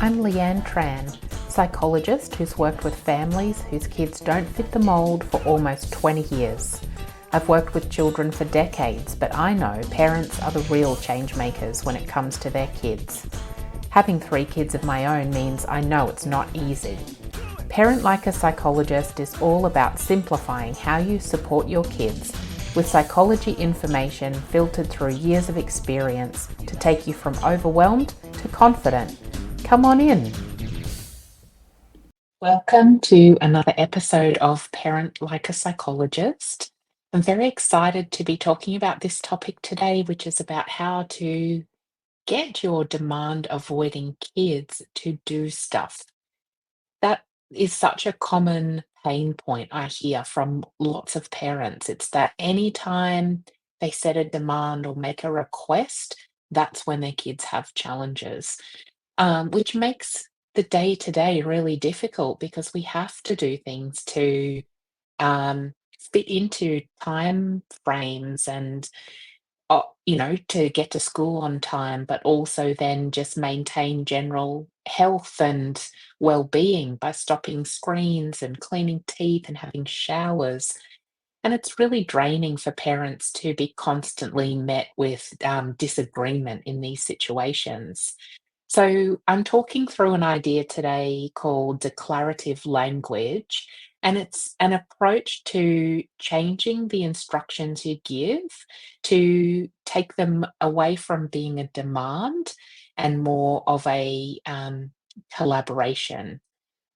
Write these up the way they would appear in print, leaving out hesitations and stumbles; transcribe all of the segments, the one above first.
I'm Leanne Tran, psychologist who's worked with families whose kids don't fit the mould for almost 20 years. I've worked with children for decades, but I know parents are the real change makers when it comes to their kids. Having 3 kids of my own means I know it's not easy. Parent Like a Psychologist is all about simplifying how you support your kids with psychology information filtered through years of experience to take you from overwhelmed to confident. Come on in. Welcome to another episode of Parent Like a Psychologist. I'm very excited to be talking about this topic today, which is about how to get your demand avoiding kids to do stuff. That is such a common pain point I hear from lots of parents. It's that anytime they set a demand or make a request, that's when their kids have challenges, which makes the day to day really difficult because we have to do things to um, fit into time frames and to get to school on time, but also then just maintain general health and well-being by stopping screens and cleaning teeth and having showers. And it's really draining for parents to be constantly met with disagreement in these situations. So, I'm talking through an idea today called declarative language, and it's an approach to changing the instructions you give to take them away from being a demand and more of a collaboration.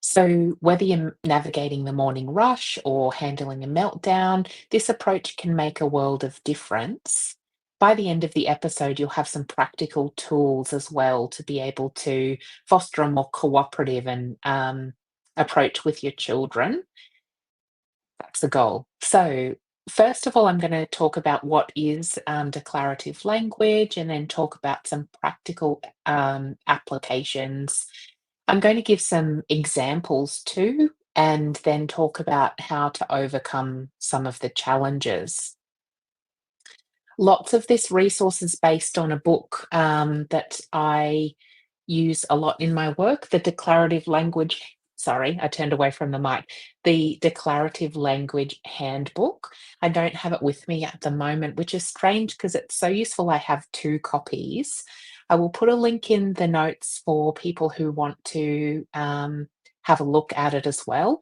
So, whether you're navigating the morning rush or handling a meltdown, this approach can make a world of difference. By the end of the episode, you'll have some practical tools as well to be able to foster a more cooperative and approach with your children. That's the goal. So, first of all, I'm going to talk about what is declarative language and then talk about some practical applications. I'm going to give some examples too, and then talk about how to overcome some of the challenges. Lots of this resource is based on a book that I use a lot in my work, the declarative language. Sorry, I turned away from the mic. The Declarative Language Handbook. I don't have it with me at the moment, which is strange because it's so useful. I have 2 copies. I will put a link in the notes for people who want to have a look at it as well.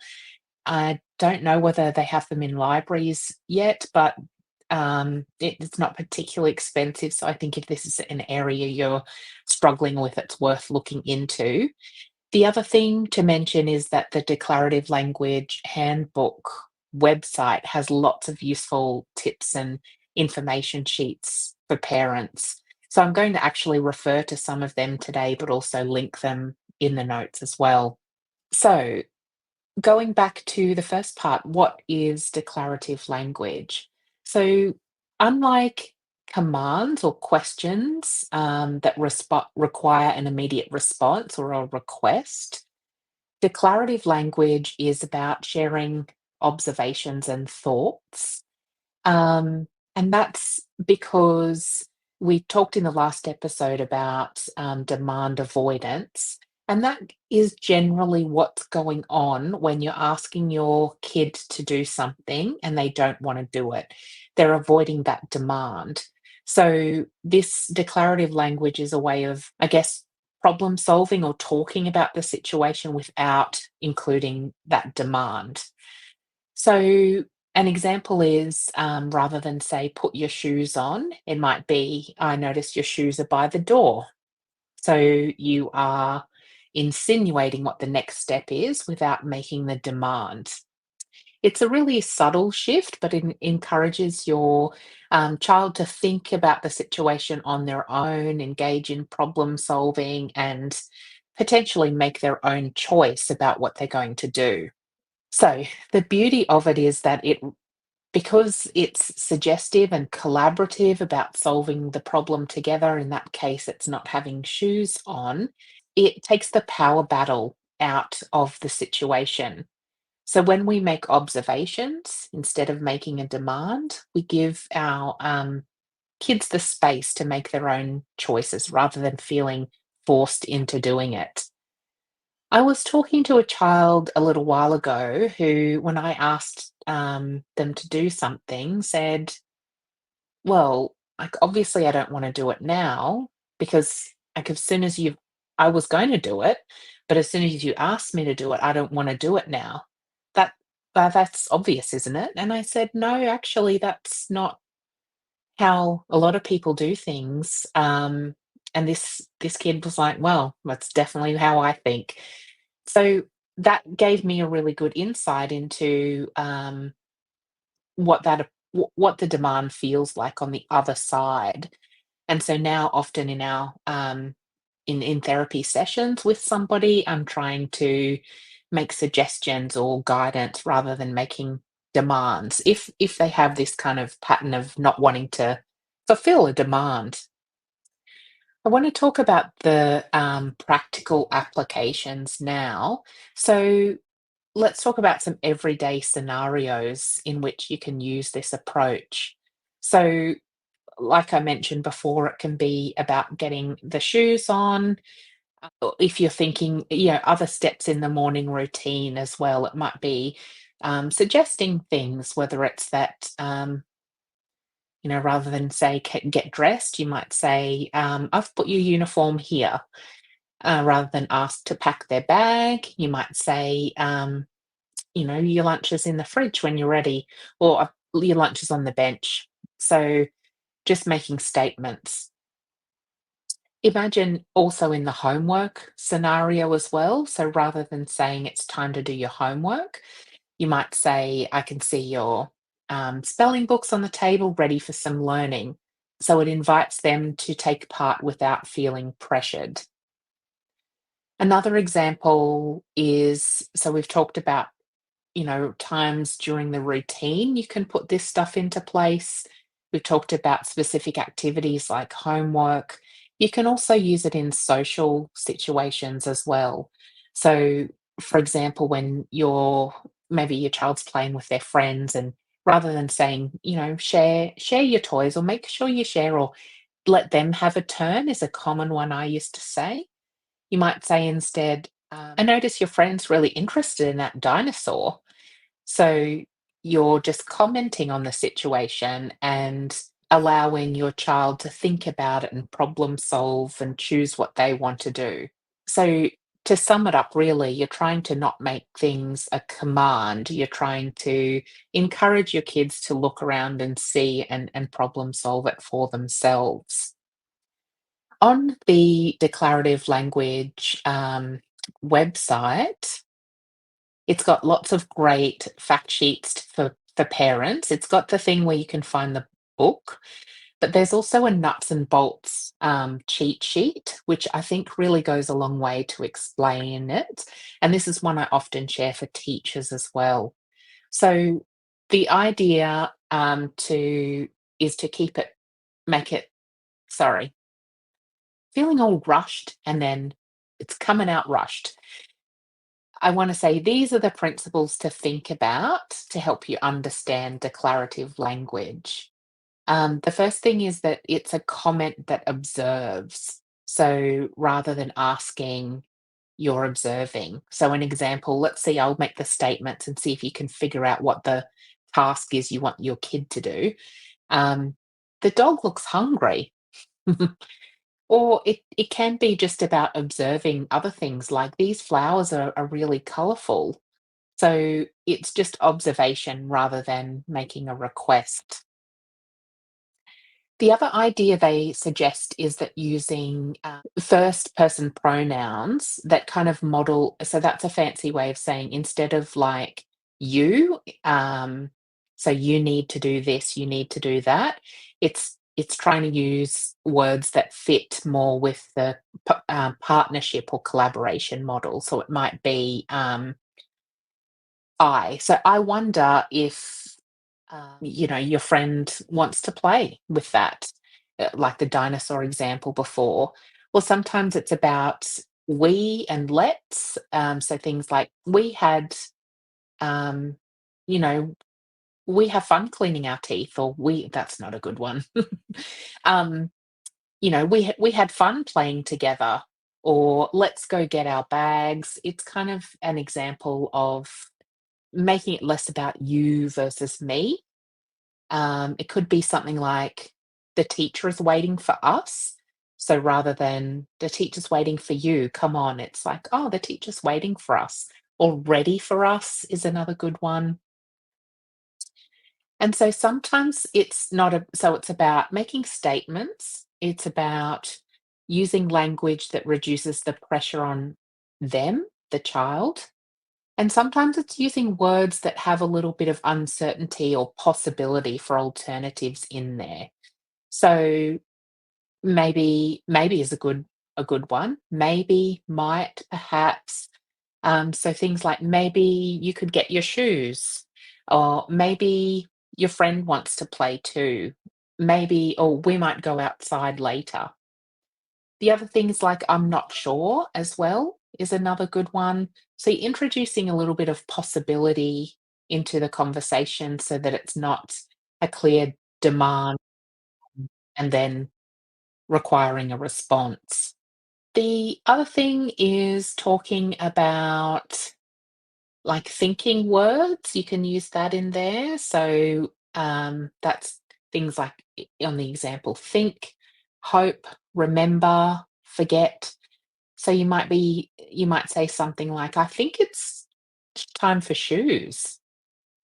I don't know whether they have them in libraries yet, but it's not particularly expensive. So I think if this is an area you're struggling with, it's worth looking into. The other thing to mention is that the Declarative Language Handbook website has lots of useful tips and information sheets for parents. So I'm going to actually refer to some of them today, but also link them in the notes as well. So, going back to the first part, what is declarative language? So, unlike commands or questions that require an immediate response or a request, declarative language is about sharing observations and thoughts. Um, and that's because we talked in the last episode about demand avoidance. And that is generally what's going on when you're asking your kid to do something and they don't want to do it. They're avoiding that demand. So, this declarative language is a way of, I guess, problem solving or talking about the situation without including that demand. So, an example is rather than say, put your shoes on, it might be, I notice your shoes are by the door. So, you are insinuating what the next step is without making the demand. It's a really subtle shift, but it encourages your child to think about the situation on their own, engage in problem solving, and potentially make their own choice about what they're going to do. So, the beauty of it is that because it's suggestive and collaborative about solving the problem together, in that case, it's not having shoes on, it takes the power battle out of the situation. So when we make observations instead of making a demand, we give our kids the space to make their own choices rather than feeling forced into doing it. I was talking to a child a little while ago who, when I asked them to do something, said, "Well, like obviously I don't want to do it now because like as soon as you, I was going to do it, but as soon as you asked me to do it, I don't want to do it now." That that's obvious, isn't it? And I said, "No, actually, that's not how a lot of people do things." And this kid was like, "Well, that's definitely how I think." So that gave me a really good insight into what the demand feels like on the other side. And so now, often in our in therapy sessions with somebody, I'm trying to make suggestions or guidance rather than making demands. If they have this kind of pattern of not wanting to fulfill a demand, I want to talk about the practical applications now. So let's talk about some everyday scenarios in which you can use this approach. So, like I mentioned before, it can be about getting the shoes on. Or if you're thinking, other steps in the morning routine as well, it might be suggesting things, whether it's that, rather than say, Get dressed," you might say, "I've put your uniform here." Rather than ask to pack their bag, you might say, "Your lunch is in the fridge when you're ready," or your lunch is on the bench. So just making statements. Imagine also in the homework scenario as well. So rather than saying it's time to do your homework, you might say, "I can see your spelling books on the table ready for some learning." So it invites them to take part without feeling pressured. Another example is, so we've talked about, times during the routine, you can put this stuff into place. We've talked about specific activities like homework. You can also use it in social situations as well. So, for example, when maybe your child's playing with their friends, and rather than saying, share your toys, or make sure you share, or let them have a turn is a common one I used to say. You might say instead, "I notice your friend's really interested in that dinosaur." So you're just commenting on the situation and allowing your child to think about it and problem solve and choose what they want to do. So to sum it up, really, you're trying to not make things a command. You're trying to encourage your kids to look around and see and problem solve it for themselves. On the declarative language website, it's got lots of great fact sheets for parents. It's got the thing where you can find the book, but there's also a nuts and bolts cheat sheet, which I think really goes a long way to explain it. And this is one I often share for teachers as well. So the idea to is to keep it, make it, sorry, feeling all rushed and then it's coming out rushed. I want to say these are the principles to think about to help you understand declarative language. The first thing is that it's a comment that observes. So rather than asking, you're observing. So, an example, let's see, I'll make the statements and see if you can figure out what the task is you want your kid to do. Um, the dog looks hungry. Or it can be just about observing other things, like these flowers are really colorful. So it's just observation rather than making a request. The other idea they suggest is that using first person pronouns that kind of model, so that's a fancy way of saying instead of like you, so you need to do this, you need to do that. It's trying to use words that fit more with the partnership or collaboration model. So it might be I. So I wonder if your friend wants to play with that, like the dinosaur example before. Well, sometimes it's about we and let's. So things like um, you know, we have fun cleaning our teeth, or we. That's not a good one. um, we had fun playing together, or let's go get our bags. It's kind of an example of making it less about you versus me. It could be something like the teacher is waiting for us. So rather than the teacher's waiting for you, come on, it's like, oh, the teacher's waiting for us. Or ready for us is another good one. And so sometimes it's not a, so it's about making statements. It's about using language that reduces the pressure on them, the child. And sometimes it's using words that have a little bit of uncertainty or possibility for alternatives in there. So maybe is a good one. Maybe, might, perhaps. So things like maybe you could get your shoes, or maybe your friend wants to play too. Maybe, or we might go outside later. The other things like I'm not sure as well is another good one. So you're introducing a little bit of possibility into the conversation so that it's not a clear demand and then requiring a response. The other thing is talking about like thinking words. You can use that in there. So that's things like on the example, think, hope, remember, forget. So you might say something like, I think it's time for shoes.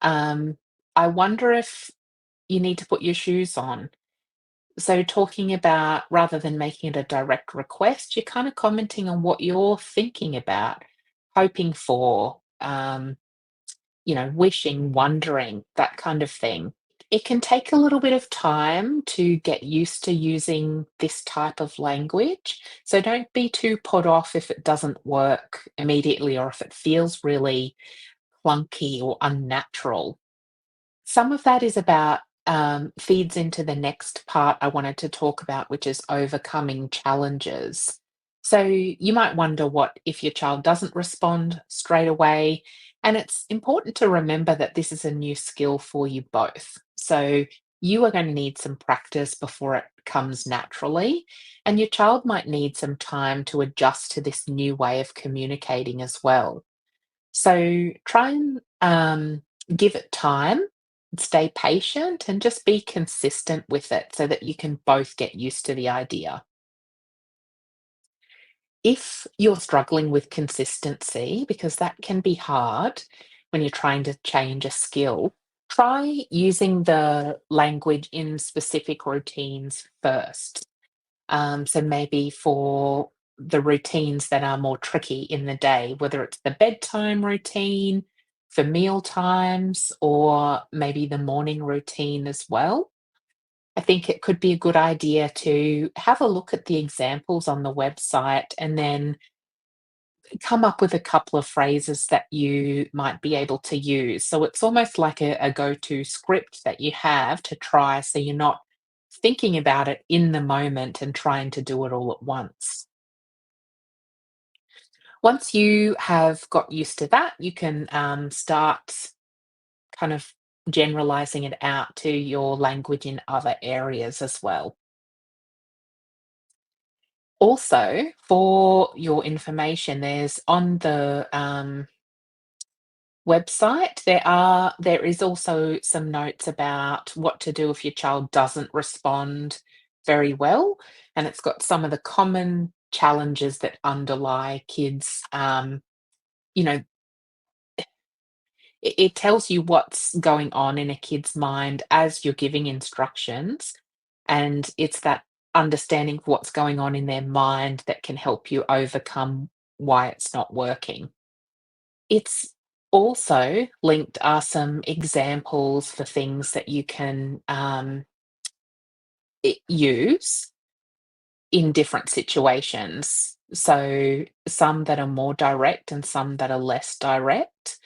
Um, I wonder if you need to put your shoes on. So talking about rather than making it a direct request, you're kind of commenting on what you're thinking about, hoping for, wishing, wondering, that kind of thing. It can take a little bit of time to get used to using this type of language. So don't be too put off if it doesn't work immediately or if it feels really clunky or unnatural. Some of that is about feeds into the next part I wanted to talk about, which is overcoming challenges. So you might wonder what if your child doesn't respond straight away. And it's important to remember that this is a new skill for you both. So you are going to need some practice before it comes naturally. And your child might need some time to adjust to this new way of communicating as well. So try and give it time, stay patient, and just be consistent with it so that you can both get used to the idea. If you're struggling with consistency, because that can be hard when you're trying to change a skill, try using the language in specific routines first. So maybe for the routines that are more tricky in the day, whether it's the bedtime routine, for meal times, or maybe the morning routine as well. I think it could be a good idea to have a look at the examples on the website and then come up with a couple of phrases that you might be able to use. So it's almost like a go to script that you have to try so you're not thinking about it in the moment and trying to do it all at once. Once you have got used to that, you can start kind of generalizing it out to your language in other areas as well. Also, for your information, there's on the website, there is also some notes about what to do if your child doesn't respond very well, and it's got some of the common challenges that underlie kids. You know, it tells you what's going on in a kid's mind as you're giving instructions, and it's that understanding of what's going on in their mind that can help you overcome why it's not working. It's also linked are some examples for things that you can, use in different situations. So, some that are more direct and some that are less direct,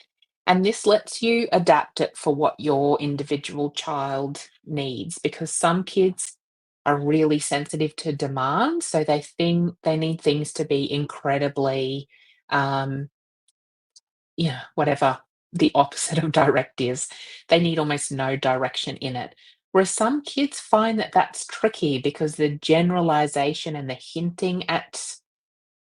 and this lets you adapt it for what your individual child needs, because some kids are really sensitive to demand, so they think they need things to be incredibly, um yeah, whatever the opposite of direct is. They need almost no direction in it. Whereas some kids find that that's tricky because the generalization and the hinting at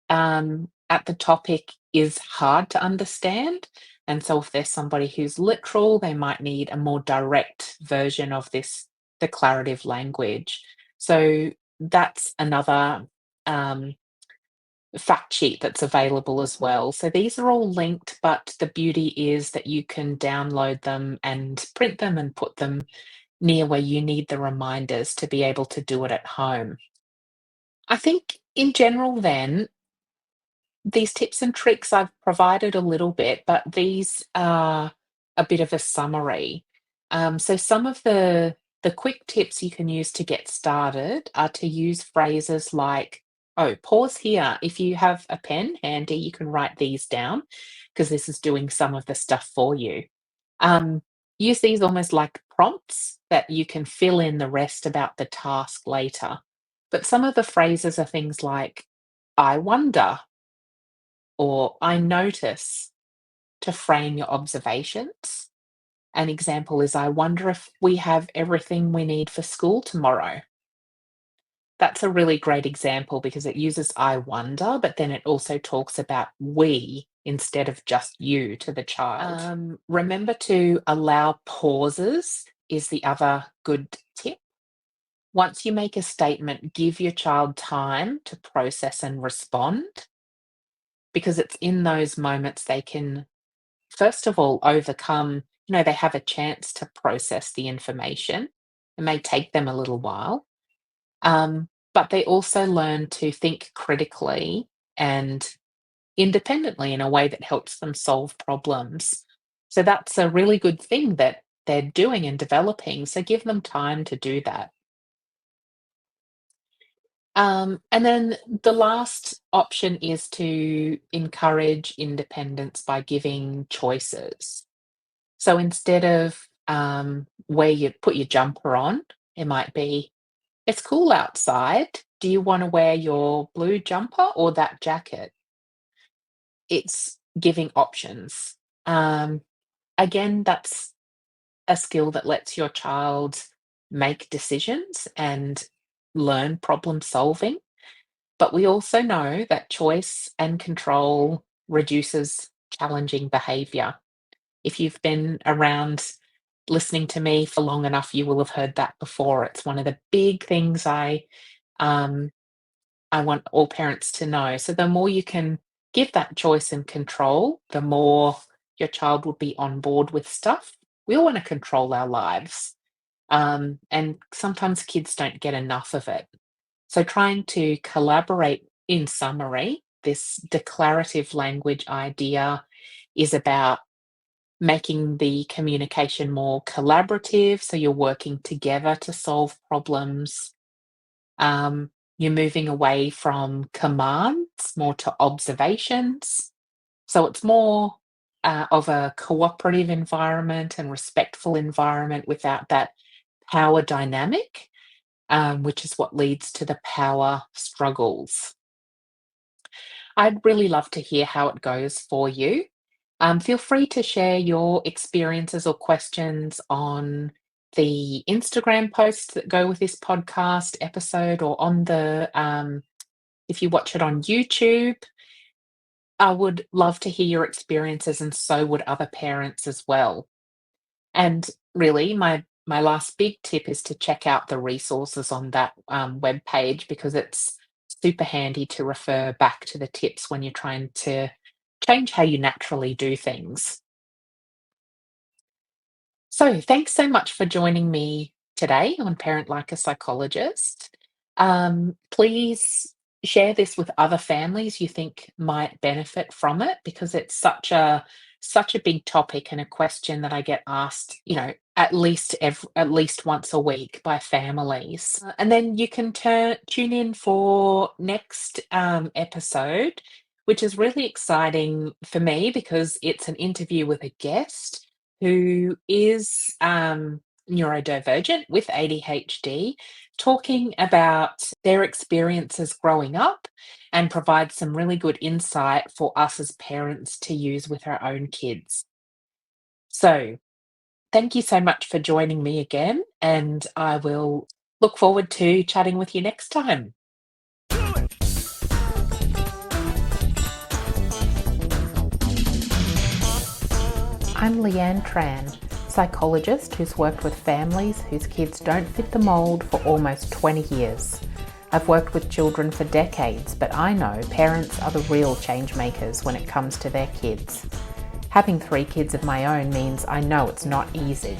at the topic is hard to understand. And so, if there's somebody who's literal, they might need a more direct version of this declarative language. So, that's another um, fact sheet that's available as well. So, these are all linked, but the beauty is that you can download them and print them and put them near where you need the reminders to be able to do it at home. I think in general, then, these tips and tricks I've provided a little bit, but these are a bit of a summary. So some of the quick tips you can use to get started are to use phrases like, "Oh, pause here." If you have a pen handy, you can write these down because this is doing some of the stuff for you. Um, Use these almost like prompts that you can fill in the rest about the task later. But some of the phrases are things like, "I wonder," or "I notice," to frame your observations. An example is, "I wonder if we have everything we need for school tomorrow." That's a really great example because it uses "I wonder," but then it also talks about "we" instead of just you to the child. Remember to allow pauses is the other good tip. Once you make a statement, give your child time to process and respond because it's in those moments they can first of all, overcome, they have a chance to process the information. It may take them a little while, but they also learn to think critically and independently in a way that helps them solve problems. So that's a really good thing that they're doing and developing. So give them time to do that. And then the last option is to encourage independence by giving choices. So instead of where you put your jumper on, it might be, "It's cool outside. Do you want to wear your blue jumper or that jacket?" It's giving options. Um, Again, that's a skill that lets your child make decisions and learn problem solving. But we also know that choice and control reduces challenging behavior. If you've been around listening to me for long enough, you will have heard that before. It's one of the big things um, I want all parents to know. So the more you can give that choice and control, the more your child will be on board with stuff. We all want to control our lives, and sometimes kids don't get enough of it. So trying to collaborate, in summary, this declarative language idea is about making the communication more collaborative, so you're working together to solve problems. You're moving away from commands more to observations. So it's more of a cooperative environment and respectful environment without that power dynamic, which is what leads to the power struggles. I'd really love to hear how it goes for you. Feel free to share your experiences or questions on the Instagram posts that go with this podcast episode or on if you watch it on YouTube. I would love to hear your experiences, and so would other parents as well. And really, my last big tip is to check out the resources on that web page because it's super handy to refer back to the tips when you're trying to change how you naturally do things. So, thanks so much for joining me today on Parent Like a Psychologist. Please share this with other families you think might benefit from it because it's such a big topic and a question that I get asked, at least once a week by families. And then you can tune in for next episode, which is really exciting for me because it's an interview with a guest who is neurodivergent with ADHD, talking about their experiences growing up and provide some really good insight for us as parents to use with our own kids. So, thank you so much for joining me again, and I will look forward to chatting with you next time. I'm Leanne Tran, psychologist who's worked with families whose kids don't fit the mould for almost 20 years. I've worked with children for decades, but I know parents are the real change makers when it comes to their kids. Having 3 kids of my own means I know it's not easy.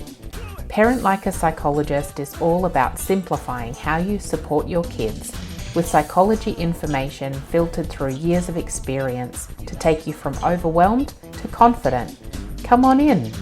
Parent Like a Psychologist is all about simplifying how you support your kids with psychology information filtered through years of experience to take you from overwhelmed to confident. Come on in.